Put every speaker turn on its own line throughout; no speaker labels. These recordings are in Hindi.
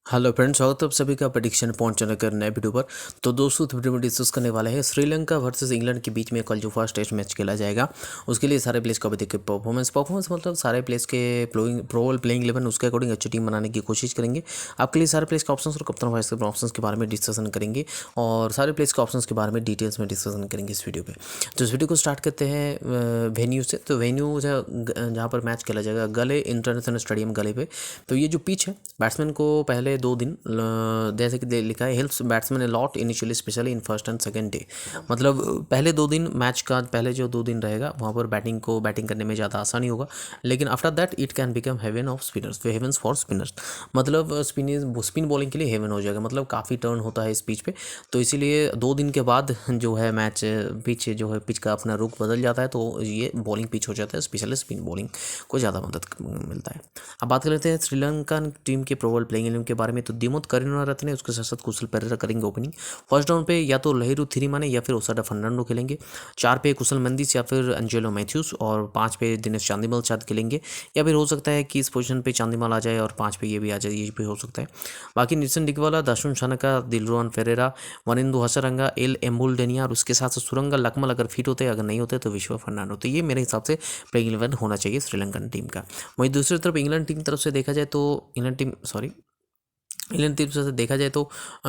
हेलो फ्रेंड्स, स्वागत है आप सभी का प्रेडिक्शन पहुंचने कर नए वीडियो पर। तो दोस्तों वीडियो में डिस्कस करने वाले हैं श्रीलंका वर्सेस इंग्लैंड के बीच में कल जो फर्स्ट टेस्ट मैच खेला जाएगा उसके लिए सारे प्लेयर्स को अभी देखिए परफॉर्मेंस मतलब सारे प्लेयर्स के प्रोबल प्लेइंग 11 उसके अकॉर्डिंग अच्छी टीम बनाने की कोशिश करेंगे। आपके लिए सारे प्लेयर्स के ऑप्शन और कप्तान वाइस कैप्टन ऑप्शन के बारे में डिस्कशन करेंगे और सारे प्लेयर्स के ऑप्शन के बारे में डिटेल्स में डिस्कशन करेंगे इस वीडियो पर। तो इस वीडियो को स्टार्ट करते हैं वेन्यू से। तो वेन्यू जहाँ पर मैच खेला जाएगा गले इंटरनेशनल स्टेडियम गले पे। तो ये जो पिच है बैट्समैन को पहले 2 दिन जैसे कि लिखा है helps batsman a lot initially specially in first and second day. मतलब पहले 2 दिन मैच का पहले जो 2 दिन रहेगा वहाँ पर बैटिंग करने में ज़्यादा आसानी होगा, लेकिन after that it can become haven of spinners, havens for spinners. मतलब स्पिन बॉलिंग के लिए हेवन हो जाएगा, मतलब काफ़ी टर्न होता है इस पिच पे। तो इसीलिए 2 दिन के बाद जो है मैच पिच जो है पिच का अपना रुख बदल जाता है, तो ये बॉलिंग पिच हो जाता है, स्पेशली स्पिन बॉलिंग को ज़्यादा मदद मिलता है। अब बात कर लेते हैं श्रीलंका टीम के प्रोबल प्लेइंग 11 के बारे में। तो दिमुथ करुणारत्ने उसके साथ साथ कुशल पेरेरा करेंगे ओपनिंग। फर्स्ट डाउन पे या तो लहिरू थिरिमाने या फिर ओसाडा फर्नांडो खेलेंगे। 4 पे कुशल मेंडिस या फिर एंजेलो मैथ्यूज और 5 पे दिनेश चांदिमल शायद खेलेंगे, या फिर हो सकता है कि इस पोजीशन पे चांदिमल आ जाए और 5 पे ये भी आ जाए, ये भी हो सकता है। बाकी नितिन डिकवाला, दाशुन शानका, दिलरुआन फेरेरा, वनिंदु हसरंगा, एल एम्बुल्डेनिया और उसके साथ साथ सुरंगा लकमल अगर फिट होते हैं, अगर नहीं होते तो विश्व फर्नांडो। तो ये मेरे हिसाब से प्लेइंग 11 होना चाहिए श्रीलंकन टीम का। वहीं दूसरी तरफ इंग्लैंड टीम तरफ से देखा जाए तो इंग्लैंड टीम से देखा जाए तो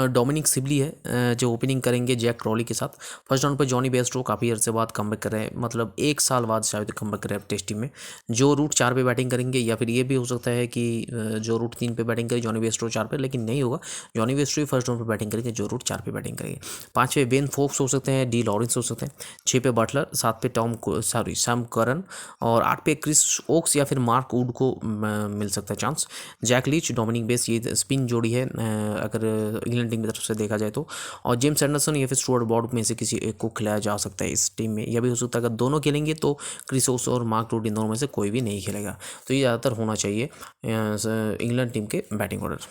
डोमिनिक सिबली है जो ओपनिंग करेंगे जैक क्रॉली के साथ। फर्स्ट राउंड पर जॉनी बेयरस्टो काफ़ी अरसे बाद कमबैक कर रहे हैं, मतलब 1 साल बाद शायद कमबैक कर रहे हैं टेस्ट टीम में। जो रूट 4 पे बैटिंग करेंगे, या फिर ये भी हो सकता है कि जो रूट 3 पे बैटिंग करे जॉनी बेयरस्टो 4 पे, लेकिन नहीं होगा। जॉनी बेयरस्टो ही फर्स्ट राउंड पर बैटिंग करेंगे, जो रूट 4 पे बैटिंग करेंगे। 5 पे बेन फोक्स हो सकते हैं, डी लॉरेंस हो सकते हैं। 6 पे बटलर, 7 पे सैम करन और 8 पे क्रिस ओक्स या फिर मार्क वुड को मिल सकता है chance. Jack Leach, Dominic Bess, ये स्पिन जोड़ी है अगर इंग्लैंड टीम की तरफ से देखा जाए तो। और जेम्स एंडरसन या फिर स्टुअर्ट ब्रॉड में से किसी एक को खिलाया जा सकता है इस टीम में। यह भी हो सकता है अगर दोनों खेलेंगे तो क्रिस ओक्स और मार्क वुड इन दोनों में से कोई भी नहीं खेलेगा। तो ये ज़्यादातर होना चाहिए इंग्लैंड टीम के बैटिंग ऑर्डर,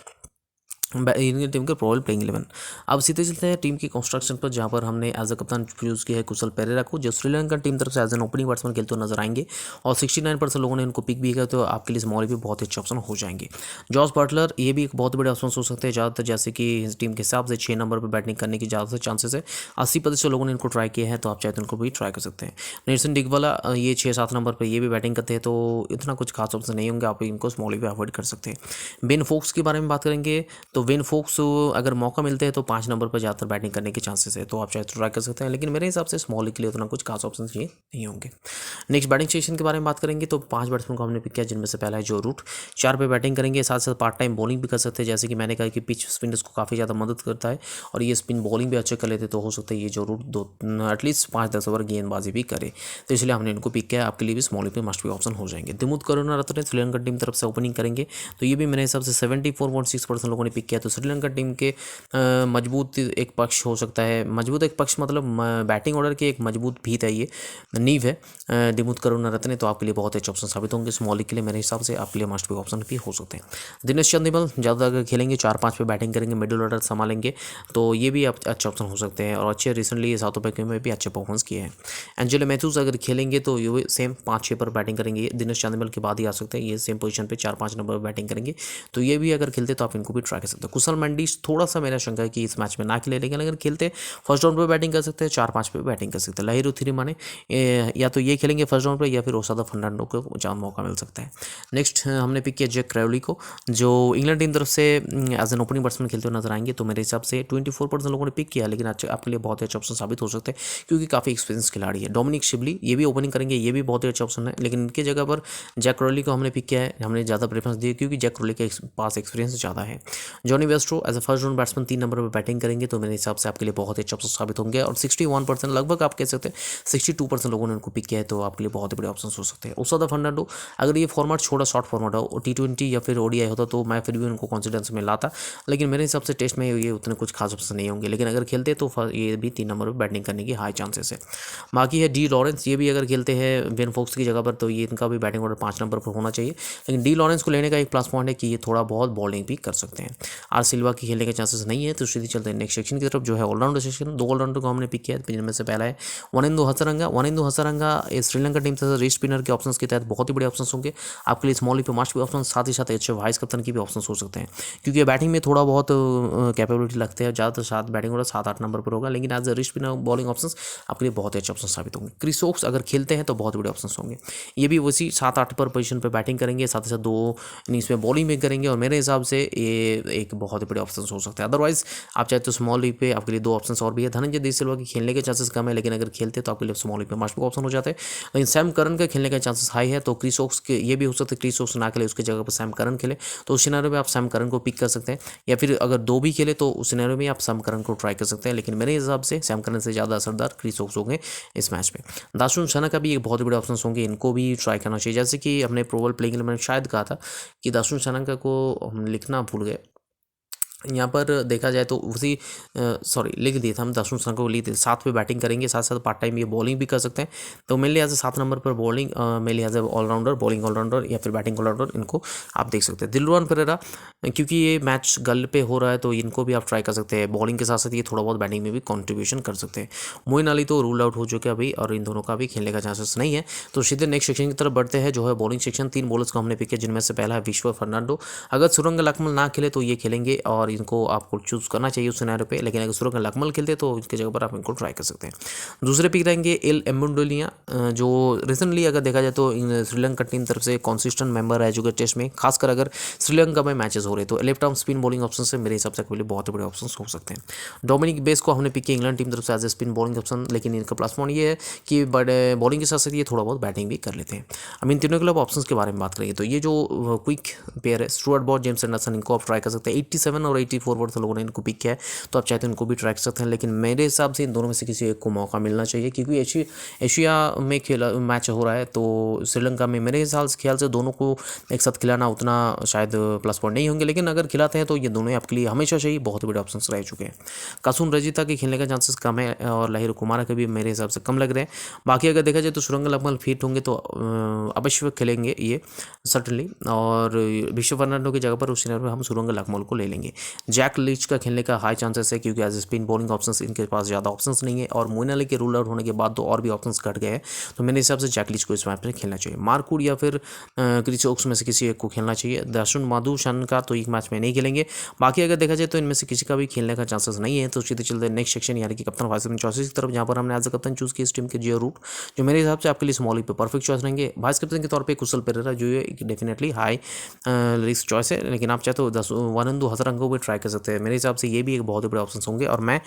इंडियन टीम के प्रोबल प्लेइंग 11। अब सीधे चलते हैं टीम की कंस्ट्रक्शन पर, जहां पर हमने एज अ कप्तान चूज किया है कुशल पेरेरा को, जो श्रीलंकन टीम तरफ से एज एन ओपनिंग बैट्समैन खेलते हुए नजर आएंगे और 69% लोगों ने इनको पिक भी किया, तो आपके लिए स्मॉली भी बहुत अच्छे ऑप्शन हो जाएंगे। जॉस बटलर, ये भी एक बहुत बड़े ऑप्शन हो सकते हैं ज़्यादातर, जैसे कि टीम के हिसाब से 6 नंबर पर बैटिंग करने की ज़्यादातर चांसेस है। 80% लोगों ने इनको ट्राई किया है, तो आप चाहे तो इनको भी ट्राई कर सकते हैं। नेल्सन डिकवाला, ये 6-7 नंबर पर ये भी बैटिंग करते हैं, तो इतना कुछ खास ऑप्शन नहीं होंगे, आप इनको स्मॉली भी अवॉइड कर सकते हैं। बेन फोक्स के बारे में बात करेंगे तो बेन फोक्स अगर मौका मिलते हैं तो 5 नंबर पर ज़्यादातर बैटिंग करने के चांसेस है, तो आप चाहे तो ट्राई कर सकते हैं, लेकिन मेरे हिसाब से स्मॉल के लिए उतना कुछ खास ऑप्शन ये नहीं होंगे। नेक्स्ट बैटिंग सेशन के बारे में बात करेंगे तो 5 बैट्समैन को हमने पिक किया, जिनमें से पहला है जो रूट। 4 पे बैटिंग करेंगे, साथ साथ पार्ट टाइम बॉलिंग भी कर सकते हैं, जैसे कि मैंने कहा कि पिच स्पिनर्स को काफ़ी ज़्यादा मदद करता है और ये स्पिन बॉलिंग भी अच्छे कर लेते, तो हो सकता है ये जो रूट एटलीस्ट 5-10 ओवर गेंदबाजी भी करे, तो इसलिए हमने इनको पिक किया। आपके लिए भी स्मॉल पे मस्ट भी ऑप्शन हो जाएंगे। दिमुथ करुणारत्ने श्रीलंकन टीम तरफ से ओपनिंग करेंगे, तो ये भी मेरे हिसाब से 74.6% लोगों ने पिक किया। तो श्रीलंकन टीम के मजबूत एक पक्ष हो सकता है, मजबूत एक पक्ष मतलब बैटिंग ऑर्डर की एक मजबूत भीत है, ये नींव है दिमुथ करुणारत्ने, तो आपके लिए बहुत अच्छे ऑप्शन साबित होंगे। स्मॉली के लिए मेरे हिसाब से आपके लिए मस्ट भी ऑप्शन भी हो सकते हैं। दिनेश चांदिमल ज़्यादा अगर खेलेंगे, 4-5 पे बैटिंग करेंगे, मिडिल ऑर्डर संभालेंगे, तो ये भी अच्छे ऑप्शन हो सकते हैं और अच्छे रिसेंटली साउथ अफ्रीका में भी अच्छे परफॉर्मेंस किए हैं। एंजेलो मैथ्यूज अगर खेलेंगे तो ये सेम 5-6 पर बैटिंग करेंगे, दिनेश चांदिमल के बाद ही आ सकते हैं, ये सेम पोजीशन पे 4-5 नंबर पर बैटिंग करेंगे, तो ये भी अगर खेलते तो आप इनको भी ट्राई कर सकते हैं। कुशल मेंडिस थोड़ा सा मेरा शंका है कि इस मैच में ना खेले, लेकिन अगर खेलते फर्स्ट राउंड पे बैटिंग कर सकते हैं, 4-5 पे बैटिंग कर सकते हैं। लहिरू थिरिमाने या तो ये खेलेंगे फर्स्ट राउंड पे, या फिर ओसादा फर्नांडो को ज़्यादा मौका मिल सकता है। नेक्स्ट हमने पिक किया जैक क्रायोली को, जो इंग्लैंड टीम तरफ से एज एन ओपनिंग बैट्समैन खेलते हुए नजर आएंगे, तो मेरे हिसाब से 24% लोगों ने पिक किया, लेकिन आपके लिए बहुत अच्छे ऑप्शन साबित हो सकते हैं क्योंकि काफ़ी एक्सपीरियंस खिलाड़ी है। डोमिनिक सिबली, ये भी ओपनिंग करेंगे, ये भी बहुत ही अच्छा ऑप्शन है, लेकिन इनके जगह पर जैक क्रॉली को हमने पिक किया है, हमने ज़्यादा प्रेफरेंस दी क्योंकि जैक क्रॉली के पास एक्सपीरियंस ज़्यादा है। Jonny Bairstow as a first round batsman 3 number पर बैटिंग करेंगे, तो मेरे हिसाब से आपके लिए बहुत अच्छे ऑप्शन साबित होंगे और 61% लगभग आप कह सकते हैं 62% लोगों ने उनको पिक किया है, तो आपके लिए बहुत ही बड़े ऑप्शन हो सकते हैं। ओसादा फर्नांडो, अगर ये फॉर्मेट छोटा शॉर्ट फॉर्मेट हो, T20 या फिर ODI होता तो मैं फिर भी उनको कॉन्फिडेंस में लाता, लेकिन मेरे हिसाब से टेस्ट में ये उतने कुछ खास ऑप्शन नहीं होंगे, लेकिन अगर खेलते तो ये भी 3 नंबर पर बैटिंग करने की हाई चांसेस है। बाकी है डी लॉरेंस, ये भी अगर खेलते हैं बेन फोक्स की जगह पर, तो ये इनका भी बैटिंग ऑर्डर 5 नंबर पर होना चाहिए, लेकिन डी लॉरेंस को लेने का एक प्लस पॉइंट है कि ये थोड़ा बहुत बॉलिंग भी कर सकते हैं। आर सिल्वा की खेलने के चांसेस नहीं है। तो सीधे चलते हैं नेक्स्ट सेक्शन की तरफ, जो है ऑलराउंडर सेक्शन। 2 ऑलराउंडर को हमने पिक किया है, जिनमें से पहला है वनिंदु हसरंगा। वनिंदु हसरंगा श्रीलंका टीम से रेस्ट स्पिनर के ऑप्शंस के तहत बहुत ही बड़े ऑप्शंस होंगे आपके लिए। स्मॉल पे मास्ट भी ऑप्शन, साथ ही साथ अच्छे वाइस कप्तान की भी ऑप्शन हो सकते हैं, क्योंकि बैटिंग में थोड़ा बहुत कैपेबिलिटी लगते हैं। ज़्यादातर साथ बैटिंग होगा 7-8 नंबर पर होगा, लेकिन as a rest spinner bowling option आपके लिए बहुत ही अच्छे ऑप्शन साबित होंगे। क्रिस वोक्स अगर खेलते हैं तो बहुत बड़े ऑप्शन होंगे। ये भी उसी 7-8 पर पोजीशन पर बैटिंग करेंगे, साथ ही साथ 2 इनिंग्स में बॉलिंग भी करेंगे, और मेरे हिसाब से ये एक बहुत ही बड़े ऑप्शन हो सकते हैं। अदरवाइज आप चाहे तो स्मॉल लीग पे आपके लिए 2 ऑप्शन और भी है। धनंजय डी सिल्वा की खेलने के चांसेस कम है, लेकिन अगर खेलते तो आपके लिए स्मॉल लीग पे मस्ट ऑप्शन हो जाते हैं। लेकिन सैम करन का खेलने का चांसेस हाई है, तो क्रिस वोक्स के ये भी हो सकता है क्रिस वोक्स ना खेले, उसकी जगह पर सैम करन खेले, तो उस सिनेरियो में आप सैम करन को पिक कर सकते हैं। या फिर अगर 2 भी खेले तो उस सिनेरियो में आप सैम करन को ट्राई कर सकते हैं, लेकिन मेरे हिसाब से सैम करन से ज़्यादा असरदार क्रिस वोक्स होंगे इस मैच में। दाशुन शना का भी एक बहुत बड़े ऑप्शन होंगे, इनको भी ट्राई करना चाहिए। जैसे कि हमने प्रोबल प्लेइंग में शायद कहा था कि दाशुन शना को हम लिखना भूल गए, यहाँ पर देखा जाए तो उसी लिख दिया था हम, दाशुन शना को लिख दिया। 7 पे बैटिंग करेंगे, साथ साथ पार्ट टाइम ये बॉलिंग भी कर सकते हैं। तो मेरे लिहाज से 7 नंबर पर बॉलिंग, मेरे लिहाज से ऑलराउंडर, बॉलिंग ऑलराउंडर या फिर बैटिंग ऑलराउंडर, इनको आप देख सकते हैं। दिलरुआन परेरा, क्योंकि ये मैच गल पे हो रहा है तो इनको भी आप ट्राई कर सकते हैं। बॉलिंग के साथ साथ ये थोड़ा बहुत बैटिंग में भी कॉन्ट्रीब्यूशन कर सकते हैं। मोइन अली तो रूल आउट हो चुके हैं अभी, और इन दोनों का भी खेलने का चांसेस नहीं है। तो सीधे नेक्स्ट सेक्शन की तरफ बढ़ते हैं, जो है बॉलिंग सेक्शन। 3 बॉलर्स को हमने पिक किया, जिनमें से पहला है विश्व फर्नांडो। अगर सुरंग लक्ष्मण ना खेले तो ये खेलेंगे, और इनको आपको चूज करना चाहिए उस सिनेरियो पे, लेकिन अगर सुरंग लक्ष्मण खेलते तो इसकी जगह पर आप इनको ट्राई कर सकते हैं। दूसरे पिक रहेंगे एल एम्बुंडोलिया, जो रिसेंटली अगर देखा जाए तो श्रीलंका टीम तरफ से कॉन्सिस्टेंट मेंबर रह चुके टेस्ट में, खासकर अगर श्रीलंका में मैचेस हो रहे तो left arm spin bowling option से मेरे हिसाब से के लिए बहुत बड़े ऑप्शन हो सकते हैं। डोमिनिक बेस को हमने पिक किया इंग्लैंड टीम तरफ से as a spin bowling option, लेकिन इनका प्लस पॉइंट ये है कि बड़े बॉलिंग के साथ साथ ये थोड़ा बहुत बैटिंग भी कर लेते हैं। अब इन तीनों क्लब ऑप्शंस के बारे में बात करेंगे तो ये जो क्विक पेयर है, स्टुअर्ट ब्रॉड, जेम्स एंडरसन, इनको आप ट्राई कर सकते हैं। 87 और 84 पर लोगों ने इनको पिक किया है, तो आप चाहे तो इनको भी ट्राई कर सकते हैं, लेकिन मेरे हिसाब से इन दोनों में से किसी एक को मौका मिलना चाहिए, क्योंकि एशिया में खेला मैच हो रहा है। तो श्रीलंका में मेरे ख्याल से दोनों को एक साथ खिलाना उतना शायद प्लस पॉइंट नहीं होंगे, लेकिन अगर खिलाते हैं तो ये दोनों आपके लिए हमेशा से ही बहुत बड़े ऑप्शन रह चुके हैं। कासुम रजिता के खेलने का चांसेस कम है, और लहिर कुमार के भी मेरे हिसाब से कम लग रहे हैं। बाकी अगर देखा जाए तो सुरंग लक्ष्मण फिट होंगे तो अवश्य खेलेंगे ये सर्टनली, और विश्व फर्नांडो की जगह पर उस सिनेरियो में हम सुरंग लक्ष्मण को ले लेंगे। जैक लीच का खेलने का हाई चांसेस है, क्योंकि एज स्पिन बॉलिंग ऑप्शंस इनके पास ज़्यादा ऑप्शंस नहीं है, और मोइन अली के रूल आउट होने के बाद तो और भी ऑप्शंस घट गए हैं, तो मेरे हिसाब से जैक लीच को इस मैच में खेलना चाहिए। मार्कवुड या फिर क्रिस वोक्स में से किसी एक को खेलना चाहिए। दाशुन माधुशन का तो एक मैच में नहीं खेलेंगे। बाकी अगर देखा जाए तो इनमें से किसी का भी खेलने का चांसेस नहीं है। तो सीधे चलते नेक्स्ट सेक्शन यानी कि कप्तान वाइस कैप्टन चॉइसेस की तरफ, जहाँ पर हमने एज अ कप्तान चूज किया इस टीम के जियो रूट, जो मेरे हिसाब से आपके लिए स्मॉल पे परफेक्ट चॉइस रहेंगे। वाइस कैप्टन के तौर पर कुशल पेरेरा जो है डेफिनेटली हाई रिस्क चॉइस है, लेकिन आप चाहे तो वनिंदु हसरंगा को भी ट्राई कर सकते हैं। मेरे हिसाब से ये भी एक बहुत ही बड़े ऑप्शन होंगे, और मैं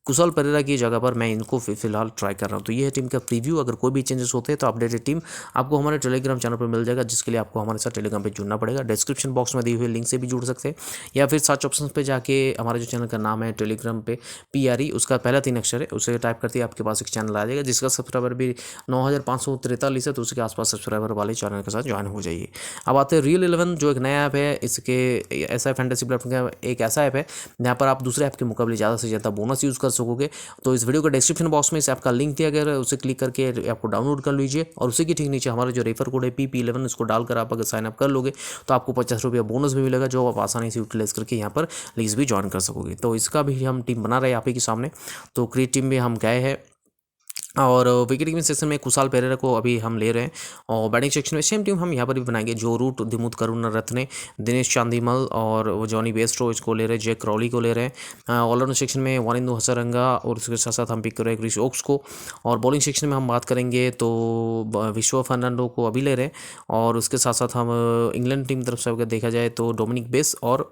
कुशल पेरेरा की जगह पर मैं इनको फिलहाल ट्राई कर रहा हूँ। तो ये है टीम का प्रीव्यू। अगर कोई भी चेंजेस होते हैं तो अपडेटेड टीम आपको हमारे टेलीग्राम चैनल पर मिल जाएगा, जिसके लिए आपको हमारे साथ टेलीग्राम पे जुड़ना पड़ेगा। डिस्क्रिप्शन बॉक्स में दी हुई लिंक से भी जुड़ सकते हैं, या फिर सर्च ऑप्शन पे जाके हमारे जो चैनल का नाम है टेलीग्राम पे PRE, उसका पहला 3 अक्षर है, उसे टाइप करते ही आपके पास एक चैनल आ जाएगा, जिसका सब्सक्राइबर भी 9543 है, तो उसके आसपास सब्सक्राइबर वाले चैनल के साथ ज्वाइन हो जाइए। अब आते हैं रियल 11, जो एक नया ऐप है। इसके ऐसा फैंटेसी प्लेटफॉर्म का एक ऐसा ऐप है जहाँ पर आप दूसरे ऐप के मुकाबले ज़्यादा से ज़्यादा बोनस यूज़ कर सकोगे। तो इस वीडियो के डिस्क्रिप्शन बॉक्स में इस ऐप का लिंक दिया गया है, उसे क्लिक करके आपको डाउनलोड कर लीजिए, और उसी के ठीक नीचे हमारा जो रेफर कोड है PP11, उसको डालकर आप अगर साइनअप कर लोगे तो आपको 50 रुपया बोनस भी मिलेगा, जो आप आसानी से यूटिलाइज करके यहाँ पर लीज भी ज्वाइन कर सकोगे। तो इसका भी हम टीम बना रहे हैं आप ही के सामने। तो क्रिएट टीम में हम गए हैं, और विकेट कीपिंग सेक्शन में कुशाल पेरेरा को अभी हम ले रहे हैं, और बैटिंग सेक्शन में सेम टीम हम यहाँ पर भी बनाएंगे। जो रूट, दिमुथ करुणारत्ने, दिनेश चांदीमल और वो जॉनी बेस्ट्रो इसको ले रहे हैं, जैक क्रॉली को ले रहे हैं। ऑलराउंडर सेक्शन में वनिंदु हसरंगा, और उसके साथ साथ हम पिक कर रहे हैं क्रिस वोक्स को। और बॉलिंग सेक्शन में हम बात करेंगे तो विश्व फर्नांडो को अभी ले रहे हैं, और उसके साथ साथ हम इंग्लैंड टीम तरफ से अगर देखा जाए तो डोमिनिक बेस और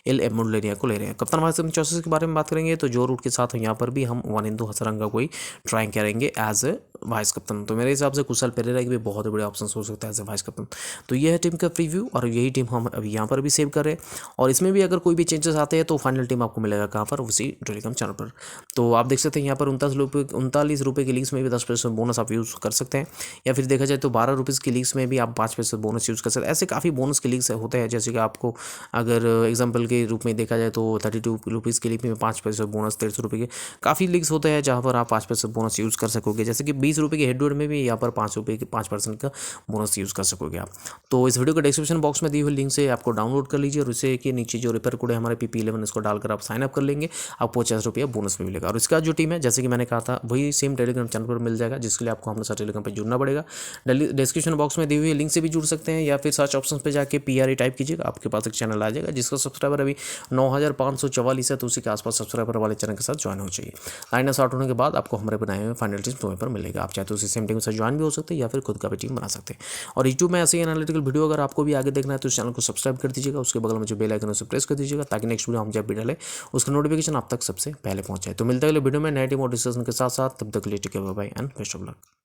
एल एम्बुंडोलिया को ले रहे हैं। कप्तान वाइस कैप्टन चॉइसेस के बारे में बात करेंगे तो जो रूट के साथ यहाँ पर भी हम वनिंदु हसरंगा को ही ट्राई करेंगे एज ए वाइस कैप्टन। तो मेरे हिसाब से कुशल पेरेरा के भी बहुत बड़े ऑप्शन हो सकता है एज ए वाइस कैप्टन। तो ये है टीम का प्रीव्यू, और यही टीम हम अभी यहाँ पर भी सेव कर रहे हैं, और इसमें भी अगर कोई भी चेंजेस आते हैं तो फाइनल टीम आपको मिलेगा कहाँ पर, उसी टेलीग्राम चैनल पर। तो आप देख सकते हैं यहाँ पर 39 रुपये की लीग्स में भी 10% बोनस आप यूज़ कर सकते हैं, या फिर देखा जाए तो 12 रुपीज़ की लीग्स में भी आप 5% बोनस यूज़ कर सकते हैं। ऐसे काफ़ी बोनस की लीग्स होते हैं, जैसे कि आपको अगर एग्जाम्पल के रूप में देखा जाए तो 32 रुपीज़ की लीग में 5% बोनस, 150 रुपये के काफ़ी लीग्स होते हैं जहाँ पर आप 5% बोनस यूज़ कर सकते हैं। सकोगे। जैसे कि 20 रुपये की हेड में भी यहाँ पर 5 रुपये की 5% का बोनस यूज़ कर सकोगे आप। तो इस वीडियो के डिस्क्रिप्शन बॉक्स में दी हुई लिंक से आपको डाउनलोड कर लीजिए और उसे के नीचे जो रेफर कोड है हमारे PP11 इसको डालकर आप साइन अप कर लेंगे, आपको 50 रुपये बोनस भी मिलेगा। और इसका जो टीम है जैसे कि मैंने कहा था वही सेम टेलीग्राम चैनल पर मिल जाएगा, जिसके लिए आपको हमारे साथ टेलीग्राम पर जुड़ना पड़ेगा। डिस्क्रिप्शन बॉक्स में दी हुई लिंक से भी जुड़ सकते हैं या फिर सर्च ऑप्शन पर जाके PRE टाइप कीजिएगा, आपके पास एक चैनल आ जाएगा जिसका सब्सक्राइबर अभी 9544 है, तो उसी के आसपास सब्सक्राइबर वाले चैनल के साथ ज्वाइन हो चाहिए। लाइन स्टार्ट होने के बाद आपको हमारे बनाए हुए फाइनल टीम तुम्हें पर मिलेगा। आप चाहे तो उसी सेम टीम से ज्वाइन भी हो सकते हैं या फिर खुद का भी टीम बना सकते हैं। और यूट्यूब में ऐसे ही एनालिटिकल वीडियो अगर आपको भी आगे देखना है तो इस चैनल को सब्सक्राइब कर दीजिएगा, उसके बगल में जो बेल आइकन है उसे प्रेस कर दीजिएगा ताकि नेक्स्ट वीडियो हम जब भी डालें उसका नोटिफिकेशन आप तक सबसे पहले पहुंचे। तो मिलते हैं अगले वीडियो में नए टीम और डिस्कशन के साथ, तब तक के लिए take care, bye bye and best of luck.